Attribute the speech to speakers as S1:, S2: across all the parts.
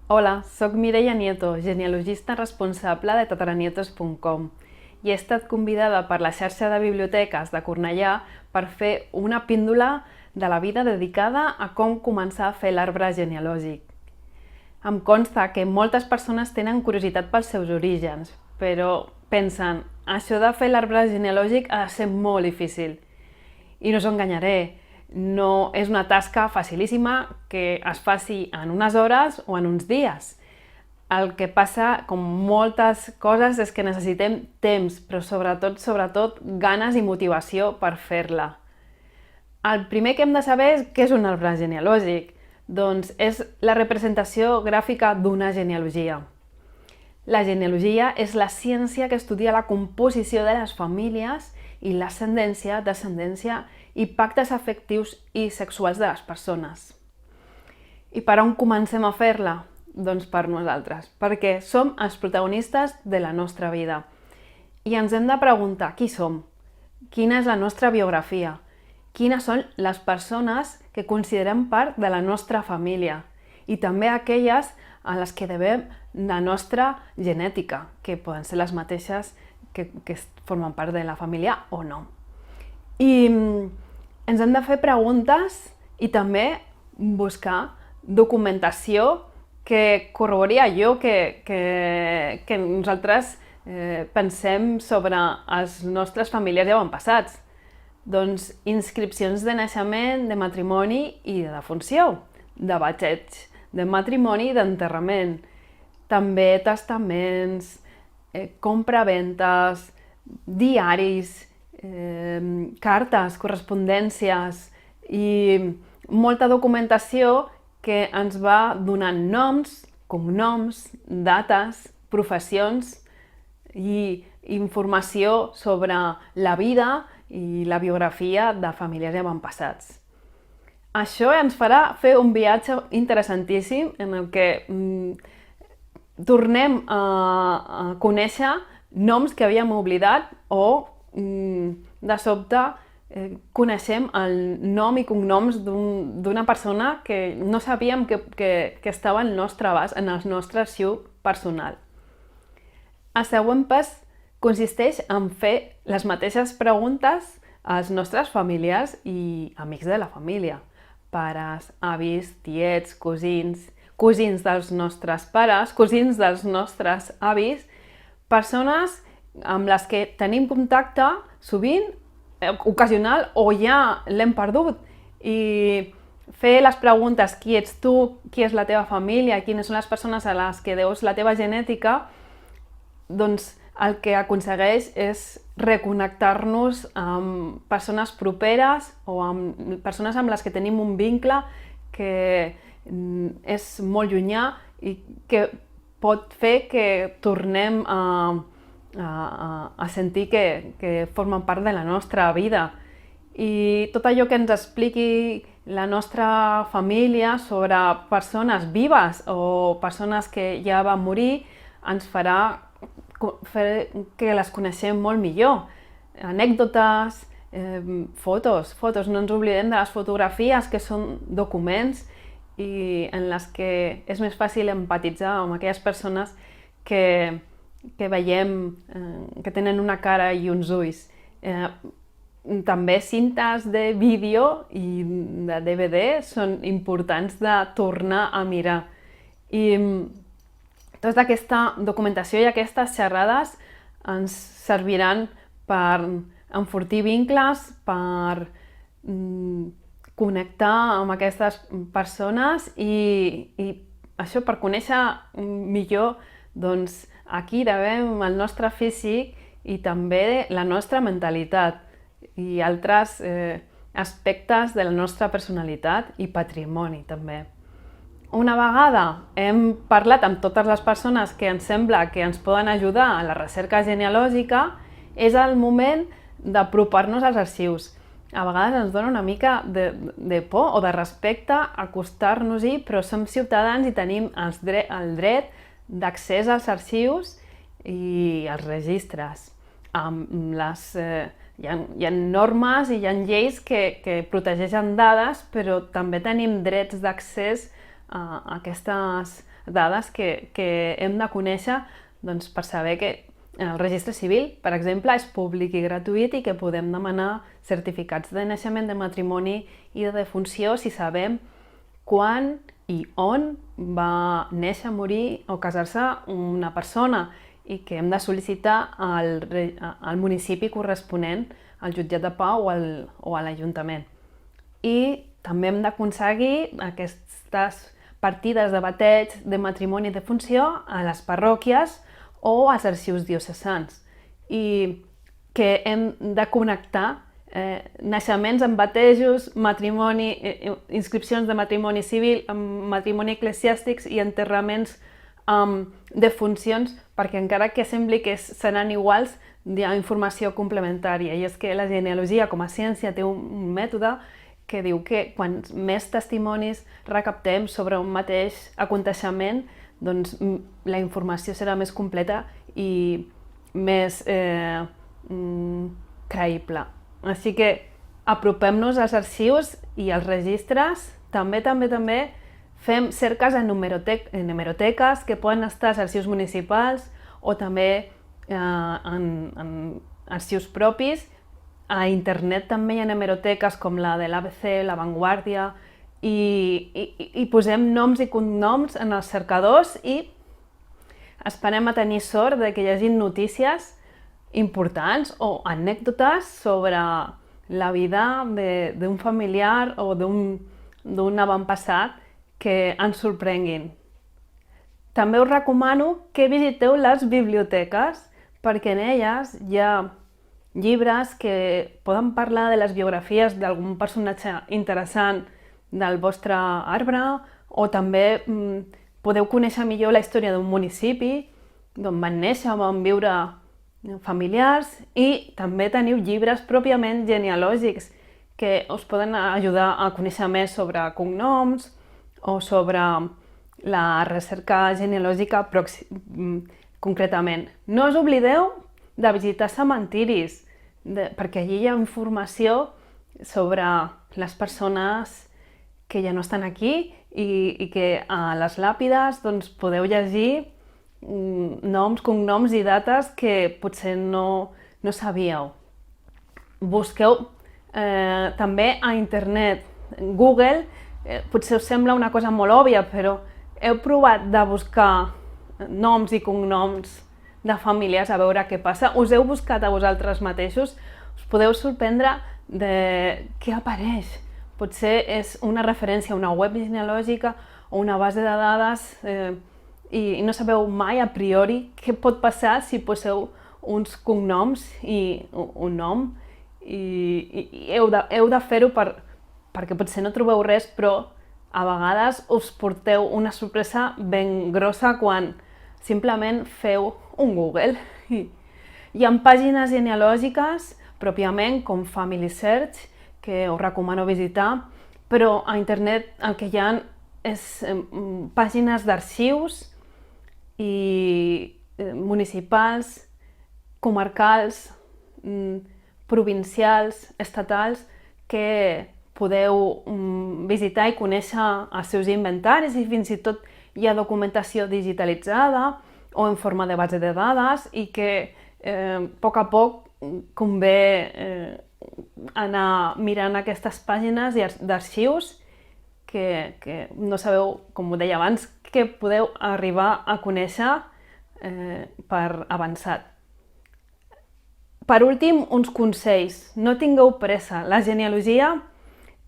S1: Hola, sóc Mireia Nieto, genealogista responsable de tataranietos.com i he estat convidada per la xarxa de biblioteques de Cornellà per fer una píndola de la vida dedicada a com començar a fer l'arbre genealògic. Em consta que moltes persones tenen curiositat pels seus orígens, però pensen, això de fer l'arbre genealògic ha de ser molt difícil. I no us enganyaré, no és una tasca facilíssima que es faci en unes hores o en uns dies. El que passa, com moltes coses, és que necessitem temps, però sobretot, ganes i motivació per fer-la. El primer que hem de saber és què és un arbre genealògic. Doncs és la representació gràfica d'una genealogia. La genealogia és la ciència que estudia la composició de les famílies i l'ascendència, descendència i pactes afectius i sexuals de les persones. I per on comencem a fer-la? Doncs per nosaltres, perquè som els protagonistes de la nostra vida. I ens hem de preguntar qui som, quina és la nostra biografia, quines són les persones que considerem part de la nostra família i també aquelles a les que devem la nostra genètica, que poden ser les mateixes que formen part de la família o no. I ens hem de fer preguntes i també buscar documentació que corrobori allò que nosaltres pensem sobre els nostres familiars i avantpassats. Doncs inscripcions de naixement, de matrimoni i de defunció, de bateig, de matrimoni i d'enterrament, també testaments, compra-ventes, diaris, cartes, correspondències i molta documentació que ens va donant noms, cognoms, dates, professions i informació sobre la vida i la biografia de familiars i avantpassats. Això ens farà fer un viatge interessantíssim en el que tornem a conèixer noms que havíem oblidat o de sobte coneixem el nom i cognoms d'una persona que no sabíem que estava al nostre abast, en el nostre arxiu personal. El següent pas consisteix en fer les mateixes preguntes als nostres familiars i amics de la família, pares, avis, tiets, cosins, cosins dels nostres pares, cosins dels nostres avis, persones amb les que tenim contacte sovint, ocasional o ja l'hem perdut, i fer les preguntes qui ets tu, qui és la teva família, quines són les persones a les que deus la teva genètica, doncs el que aconsegueix és reconnectar-nos amb persones properes o amb persones amb les que tenim un vincle que és molt llunyà i que pot fer que tornem a sentir que formen part de la nostra vida. I tot allò que ens expliqui la nostra família sobre persones vives o persones que ja van morir ens farà fer que les coneixem molt millor. Anècdotes, fotos, no ens oblidem de les fotografies, que són documents i en les que és més fàcil empatitzar amb aquelles persones que veiem que tenen una cara i uns ulls. També cintes de vídeo i de DVD són importants de tornar a mirar. I tota aquesta documentació i aquestes xerrades ens serviran per enfortir vincles, per connectar amb aquestes persones i això, per conèixer millor doncs, a qui devem el nostre físic i també la nostra mentalitat i altres aspectes de la nostra personalitat i patrimoni també. Una vegada hem parlat amb totes les persones que ens sembla que ens poden ajudar a la recerca genealògica, és el moment d'apropar-nos als arxius. A vegades ens dona una mica de por o de respecte acostar-nos-hi, però som ciutadans i tenim el dret d'accés als arxius i als registres. Hi ha normes i hi ha lleis que protegeixen dades, però també tenim drets d'accés a aquestes dades que hem de conèixer doncs, per saber que el registre civil, per exemple, és públic i gratuït i que podem demanar certificats de naixement, de matrimoni i de defunció si sabem quan i on va néixer, morir o casar-se una persona i que hem de sol·licitar al municipi corresponent, al jutjat de pau o a l'Ajuntament. I també hem d'aconseguir aquestes partides de bateig, de matrimoni i defunció a les parròquies o als arxius diocesans i que hem de connectar naixements amb batejos, matrimoni, inscripcions de matrimoni civil, matrimoni eclesiàstics i enterraments amb defuncions, perquè encara que sembli que seran iguals, hi ha informació complementària. I és que la genealogia com a ciència té un mètode que diu que quan més testimonis recaptem sobre un mateix aconteixement, doncs la informació serà més completa i més creïble. Així que apropem-nos als arxius i als registres. També fem cerques en hemeroteques que poden estar als arxius municipals o també en arxius propis. A internet també hi ha hemeroteques com la de l'ABC, La Vanguardia, i posem noms i cognoms en els cercadors i esperem a tenir sort de que hi hagi notícies importants o anècdotes sobre la vida d'un familiar o d'un avantpassat que ens sorprenguin. També us recomano que visiteu les biblioteques perquè en elles hi ha llibres que poden parlar de les biografies d'algun personatge interessant del vostre arbre o també podeu conèixer millor la història d'un municipi d'on van néixer o van viure familiars i també teniu llibres pròpiament genealògics que us poden ajudar a conèixer més sobre cognoms o sobre la recerca genealògica concretament. No us oblideu de visitar cementiris, perquè allí hi ha informació sobre les persones que ja no estan aquí i que a les làpides doncs, podeu llegir noms, cognoms i dates que potser no sabíeu. Busqueu també a internet. Google potser us sembla una cosa molt òbvia, però heu provat de buscar noms i cognoms de famílies a veure què passa? Us heu buscat a vosaltres mateixos? Us podeu sorprendre de què apareix. Potser és una referència a una web genealògica o una base de dades i no sabeu mai a priori què pot passar si poseu uns cognoms i un nom i heu de fer-ho perquè potser no trobeu res, però a vegades us porteu una sorpresa ben grossa quan simplement feu un Google. Hi ha pàgines genealògiques pròpiament com Family Search que us recomano visitar, però a internet el que hi ha és pàgines d'arxius i municipals, comarcals, provincials, estatals, que podeu visitar i conèixer els seus inventaris i fins i tot hi ha documentació digitalitzada o en forma de base de dades i que a poc convé anar mirant aquestes pàgines d'arxius que no sabeu, com ho deia abans, que podeu arribar a conèixer per avançat. Per últim, uns consells. No tingueu pressa. La genealogia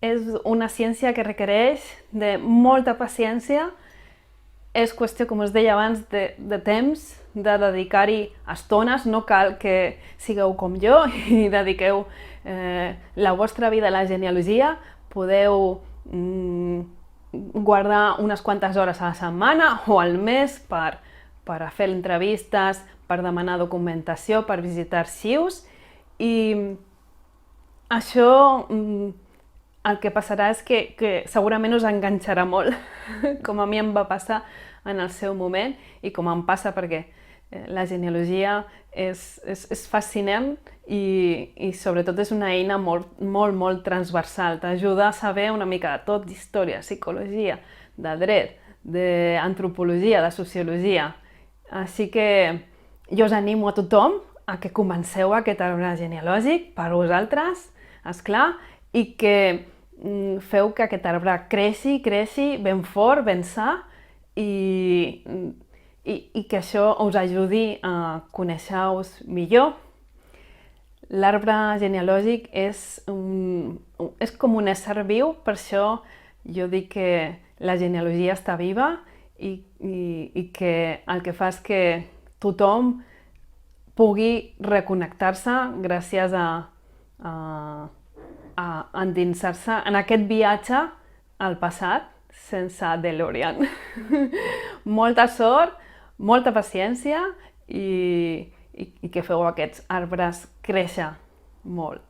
S1: és una ciència que requereix de molta paciència. És qüestió, com us deia abans, de temps, de dedicar-hi estones. No cal que sigueu com jo i dediqueu la vostra vida a la genealogia. Podeu guardar unes quantes hores a la setmana o al mes per fer entrevistes, per demanar documentació, per visitar arxius, i això el que passarà és que segurament us enganxarà molt, com a mi em va passar en el seu moment i com em passa perquè la genealogia és fascinant i sobretot és una eina molt transversal. T'ajuda a saber una mica de tot, d'història, psicologia, de dret, d'antropologia, de sociologia. Així que jo us animo a tothom a que comenceu aquest arbre genealògic per vosaltres, esclar, i que feu que aquest arbre creixi ben fort, ben sa, i que això us ajudi a conèixer-vos millor. L'arbre genealògic és com un ésser viu, per això jo dic que la genealogia està viva i que el que fa és que tothom pugui reconnectar-se gràcies a endinsar-se en aquest viatge al passat sense DeLorean. Molta sort, molta paciència i que feu aquests arbres créixer molt.